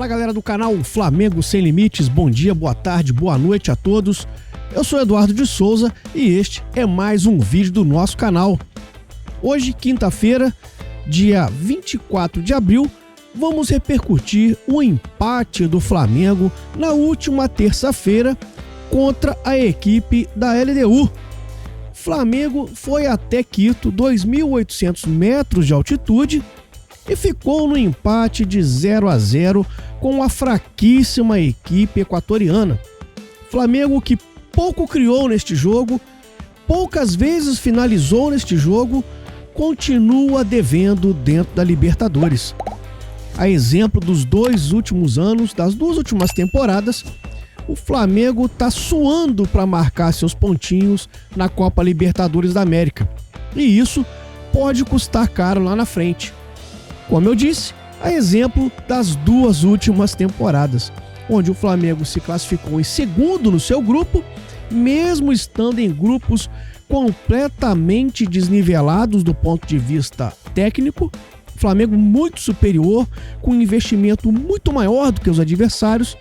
Fala galera do canal Flamengo Sem Limites, bom dia, boa tarde, boa noite a todos. Eu sou Eduardo de Souza e este é mais um vídeo do nosso canal. Hoje, quinta-feira, dia 24 de abril, vamos repercutir o empate do Flamengo na última terça-feira contra a equipe da LDU. Flamengo foi até Quito, 2.800 metros de altitude, e ficou no empate de 0-0 com a fraquíssima equipe equatoriana. Flamengo que pouco criou neste jogo, poucas vezes finalizou neste jogo, continua devendo dentro da Libertadores. A exemplo dos dois últimos anos, das duas últimas temporadas, o Flamengo está suando para marcar seus pontinhos na Copa Libertadores da América. E isso pode custar caro lá na frente. Como eu disse, a exemplo das duas últimas temporadas, onde o Flamengo se classificou em segundo no seu grupo, mesmo estando em grupos completamente desnivelados do ponto de vista técnico. Flamengo muito superior, com um investimento muito maior do que os adversários,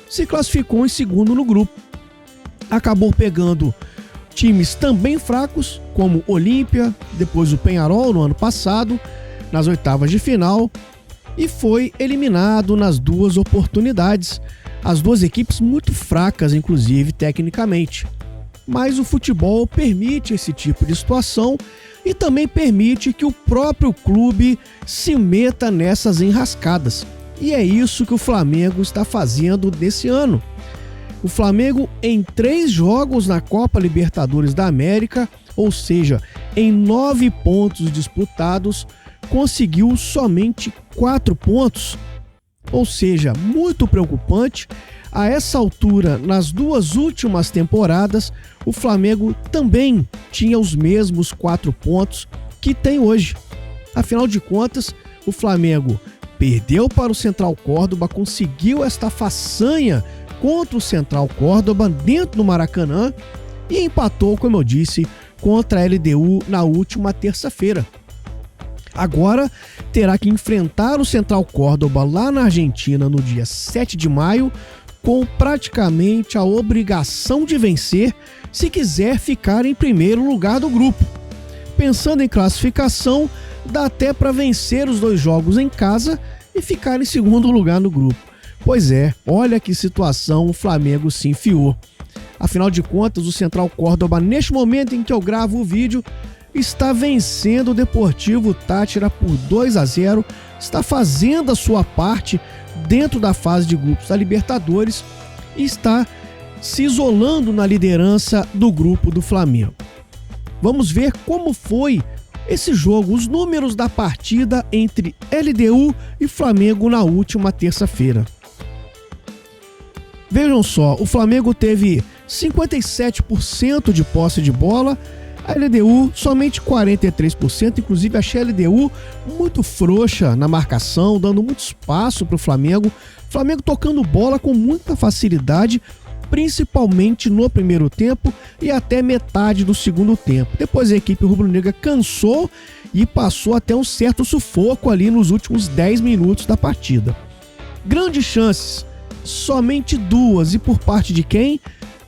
se classificou em segundo no grupo. Acabou pegando times também fracos, como Olímpia, depois o Peñarol no ano passado, nas oitavas de final, e foi eliminado nas duas oportunidades. As duas equipes muito fracas, inclusive, tecnicamente. Mas o futebol permite esse tipo de situação e também permite que o próprio clube se meta nessas enrascadas. E é isso que o Flamengo está fazendo nesse ano. O Flamengo, em 3 jogos na Copa Libertadores da América, ou seja, em 9 pontos disputados, conseguiu somente 4 pontos. Ou seja, muito preocupante. A essa altura, nas duas últimas temporadas, o Flamengo também tinha os mesmos 4 pontos que tem hoje. Afinal de contas, o Flamengo perdeu para o Central Córdoba, conseguiu esta façanha contra o Central Córdoba dentro do Maracanã e empatou, como eu disse, contra a LDU na última terça-feira. Agora terá que enfrentar o Central Córdoba lá na Argentina no dia 7 de maio, com praticamente a obrigação de vencer se quiser ficar em primeiro lugar do grupo. Pensando em classificação, dá até para vencer os 2 jogos em casa e ficar em segundo lugar no grupo. Pois é, olha que situação o Flamengo se enfiou. Afinal de contas, o Central Córdoba, neste momento em que eu gravo o vídeo, está vencendo o Deportivo Táchira por 2-0, está fazendo a sua parte dentro da fase de grupos da Libertadores e está se isolando na liderança do grupo do Flamengo. Vamos ver como foi esse jogo, os números da partida entre LDU e Flamengo na última terça-feira. Vejam só, o Flamengo teve 57% de posse de bola, a LDU somente 43%, inclusive achei a LDU muito frouxa na marcação, dando muito espaço para o Flamengo tocando bola com muita facilidade, principalmente no primeiro tempo e até metade do segundo tempo. Depois a equipe rubro-negra cansou e passou até um certo sufoco ali nos últimos 10 minutos da partida. Grandes chances, somente 2, e por parte de quem?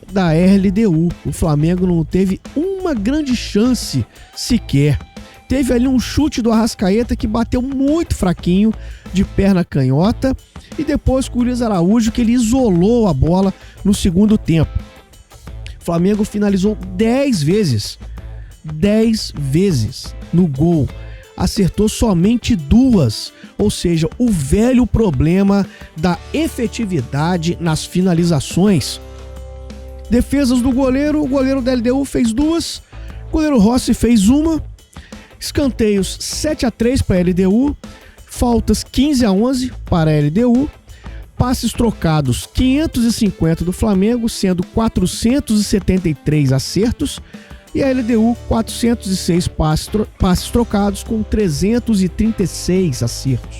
Da LDU. O Flamengo não teve uma grande chance sequer. Teve ali um chute do Arrascaeta que bateu muito fraquinho, de perna canhota, e depois com o Luiz Araújo, que ele isolou a bola no segundo tempo. O Flamengo finalizou 10 vezes no gol, acertou somente 2, ou seja, o velho problema da efetividade nas finalizações. Defesas do goleiro, o goleiro da LDU fez 2, o goleiro Rossi fez 1, escanteios 7-3 para a LDU, faltas 15-11 para a LDU, passes trocados 550 do Flamengo, sendo 473 acertos, e a LDU 406 passes trocados com 336 acertos.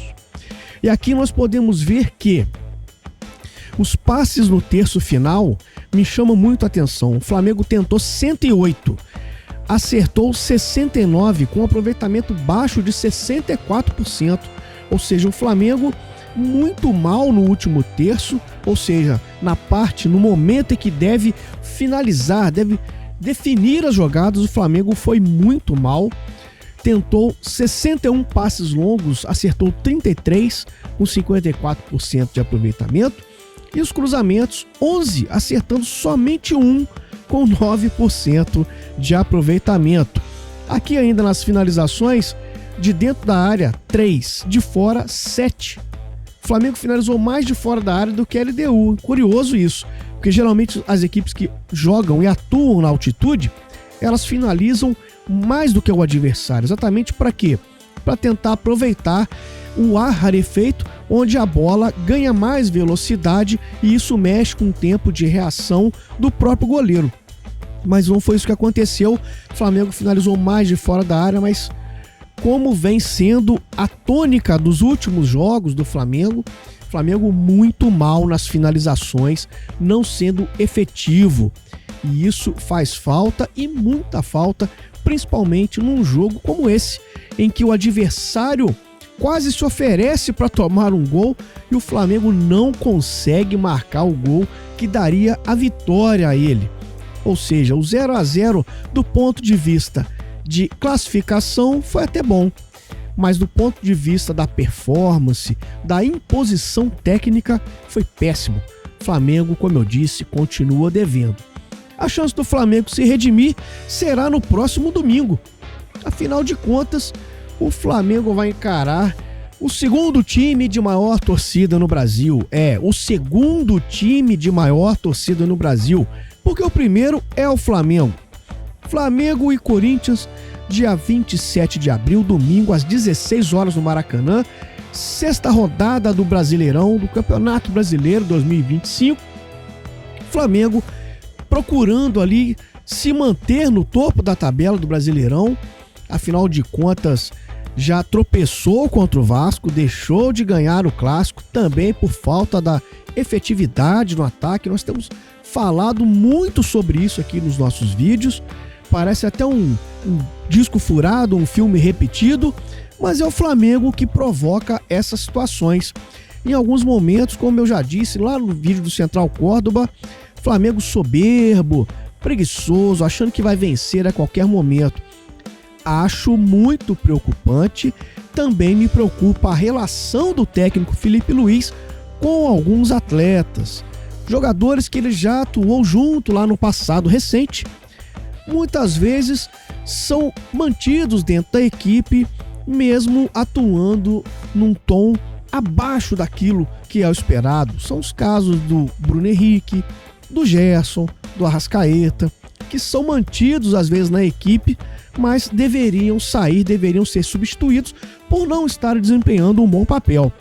E aqui nós podemos ver que os passes no terço final me chamam muito a atenção. O Flamengo tentou 108, acertou 69, com um aproveitamento baixo de 64%. Ou seja, o Flamengo muito mal no último terço, ou seja, no momento em que deve finalizar, deve definir as jogadas, o Flamengo foi muito mal. Tentou 61 passes longos, acertou 33, com 54% de aproveitamento. E os cruzamentos, 11, acertando somente um, com 9% de aproveitamento. Aqui ainda nas finalizações, de dentro da área, 3, de fora, 7. O Flamengo finalizou mais de fora da área do que a LDU. Curioso isso, porque geralmente as equipes que jogam e atuam na altitude, elas finalizam mais do que o adversário. Exatamente para quê? Para tentar aproveitar o ar rarefeito, onde a bola ganha mais velocidade e isso mexe com o tempo de reação do próprio goleiro. Mas não foi isso que aconteceu. O Flamengo finalizou mais de fora da área, mas como vem sendo a tônica dos últimos jogos do Flamengo muito mal nas finalizações, não sendo efetivo. E isso faz falta, e muita falta, principalmente num jogo como esse, em que o adversário quase se oferece para tomar um gol e o Flamengo não consegue marcar o gol que daria a vitória a ele. Ou seja, o 0-0 do ponto de vista de classificação foi até bom, mas do ponto de vista da performance, da imposição técnica, foi péssimo. O Flamengo, como eu disse, continua devendo. A chance do Flamengo se redimir será no próximo domingo. Afinal de contas, o Flamengo vai encarar o segundo time de maior torcida no Brasil. O segundo time de maior torcida no Brasil, porque o primeiro é o Flamengo. Flamengo e Corinthians, dia 27 de abril, domingo, às 16 horas no Maracanã. Sexta rodada do Brasileirão, do Campeonato Brasileiro 2025. Flamengo procurando ali se manter no topo da tabela do Brasileirão. Afinal de contas, já tropeçou contra o Vasco, deixou de ganhar o Clássico, também por falta da efetividade no ataque. Nós temos falado muito sobre isso aqui nos nossos vídeos. Parece até um disco furado, um filme repetido, mas é o Flamengo que provoca essas situações. Em alguns momentos, como eu já disse lá no vídeo do Central Córdoba, Flamengo soberbo, preguiçoso, achando que vai vencer a qualquer momento. Acho muito preocupante. Também me preocupa a relação do técnico Felipe Luiz com alguns atletas, jogadores que ele já atuou junto lá no passado recente. Muitas vezes são mantidos dentro da equipe, mesmo atuando num tom abaixo daquilo que é o esperado. São os casos do Bruno Henrique, do Gerson, do Arrascaeta, que são mantidos às vezes na equipe, mas deveriam sair, deveriam ser substituídos por não estarem desempenhando um bom papel.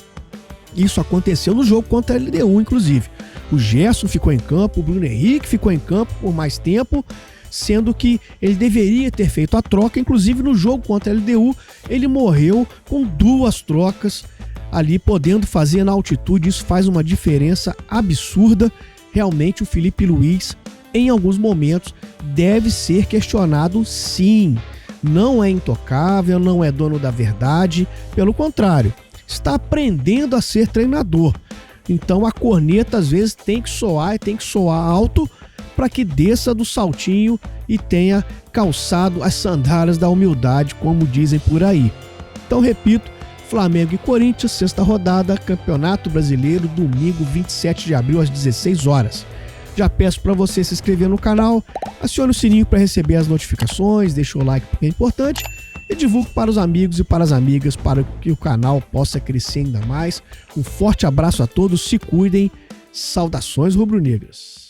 Isso aconteceu no jogo contra a LDU, inclusive. O Gerson ficou em campo, o Bruno Henrique ficou em campo por mais tempo, sendo que ele deveria ter feito a troca. Inclusive no jogo contra a LDU, ele morreu com 2 trocas ali, podendo fazer na altitude. Isso faz uma diferença absurda. Realmente o Felipe Luiz, em alguns momentos, deve ser questionado, sim. Não é intocável, não é dono da verdade, pelo contrário, está aprendendo a ser treinador. Então a corneta às vezes tem que soar, e tem que soar alto, para que desça do saltinho e tenha calçado as sandálias da humildade, como dizem por aí. Então, repito, Flamengo e Corinthians, sexta rodada, Campeonato Brasileiro, domingo 27 de abril, às 16 horas. Já peço para você se inscrever no canal, acione o sininho para receber as notificações, deixa o like porque é importante e divulgue para os amigos e para as amigas para que o canal possa crescer ainda mais. Um forte abraço a todos, se cuidem, saudações rubro-negras.